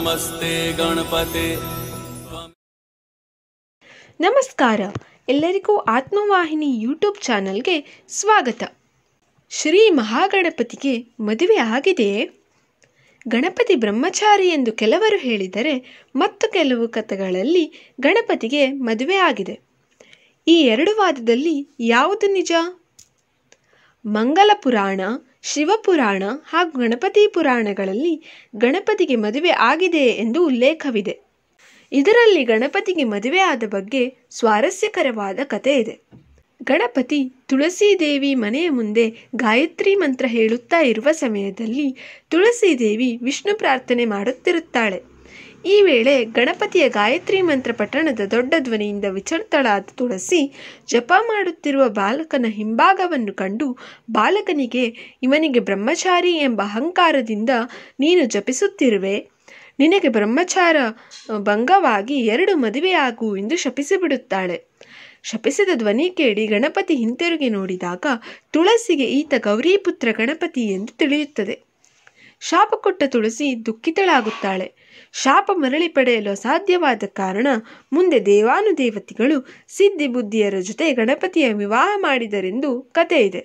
ನಮಸ್ತೆ ಗಣಪತೆ. ನಮಸ್ಕಾರ, ಎಲ್ಲರಿಗೂ ಆತ್ಮವಾಹಿನಿ ಯೂಟ್ಯೂಬ್ ಚಾನಲ್ಗೆ ಸ್ವಾಗತ. ಶ್ರೀ ಮಹಾಗಣಪತಿಗೆ ಮದುವೆ ಆಗಿದೆಯೇ? ಗಣಪತಿ ಬ್ರಹ್ಮಚಾರಿ ಎಂದು ಕೆಲವರು ಹೇಳಿದರೆ, ಮತ್ತು ಕೆಲವು ಕಥೆಗಳಲ್ಲಿ ಗಣಪತಿಗೆ ಮದುವೆ ಆಗಿದೆ. ಈ ಎರಡು ವಾದದಲ್ಲಿ ಯಾವುದು ನಿಜ? ಮಂಗಲ ಪುರಾಣ, ಶಿವಪುರಾಣ ಹಾಗೂ ಗಣಪತಿ ಪುರಾಣಗಳಲ್ಲಿ ಗಣಪತಿಗೆ ಮದುವೆ ಆಗಿದೆ ಎಂದು ಉಲ್ಲೇಖವಿದೆ. ಇದರಲ್ಲಿ ಗಣಪತಿಗೆ ಮದುವೆ ಆದ ಬಗ್ಗೆ ಸ್ವಾರಸ್ಯಕರವಾದ ಕಥೆ ಇದೆ. ಗಣಪತಿ ತುಳಸೀದೇವಿ ಮನೆಯ ಮುಂದೆ ಗಾಯತ್ರಿ ಮಂತ್ರ ಹೇಳುತ್ತಾ ಇರುವ ಸಮಯದಲ್ಲಿ ತುಳಸೀದೇವಿ ವಿಷ್ಣು ಪ್ರಾರ್ಥನೆ ಮಾಡುತ್ತಿರುತ್ತಾಳೆ. ಈ ವೇಳೆ ಗಣಪತಿಯ ಗಾಯತ್ರಿ ಮಂತ್ರ ಪಠಣದ ದೊಡ್ಡ ಧ್ವನಿಯಿಂದ ವಿಚಲಿತಳಾದ ತುಳಸಿ ಜಪ ಮಾಡುತ್ತಿರುವ ಬಾಲಕನ ಹಿಂಭಾಗವನ್ನು ಕಂಡು ಬಾಲಕನಿಗೆ, ಇವನಿಗೆ ಬ್ರಹ್ಮಚಾರಿ ಎಂಬ ಅಹಂಕಾರದಿಂದ ನೀನು ಜಪಿಸುತ್ತಿರುವೆ, ನಿನಗೆ ಬ್ರಹ್ಮಚಾರ ಭಂಗವಾಗಿ 2 ಮದುವೆಯಾಗು ಎಂದು ಶಪಿಸಿಬಿಡುತ್ತಾಳೆ. ಶಪಿಸಿದ ಧ್ವನಿ ಕೇಳಿ ಗಣಪತಿ ಹಿಂತಿರುಗಿ ನೋಡಿದಾಗ ತುಳಸಿಗೆ ಈತ ಗೌರಿಪುತ್ರ ಗಣಪತಿ ಎಂದು ತಿಳಿಯುತ್ತದೆ. ಶಾಪ ಕೊಟ್ಟ ತುಳಸಿ ದುಃಖಿತಳಾಗುತ್ತಾಳೆ. ಶಾಪ ಮರಳಿ ಪಡೆಯಲು ಅಸಾಧ್ಯವಾದ ಕಾರಣ ಮುಂದೆ ದೇವಾನುದೇವತೆಗಳು ಸಿದ್ಧಿ ಬುದ್ಧಿಯರ ಜೊತೆ ಗಣಪತಿಯ ವಿವಾಹ ಮಾಡಿದರೆಂದು ಕಥೆ ಇದೆ.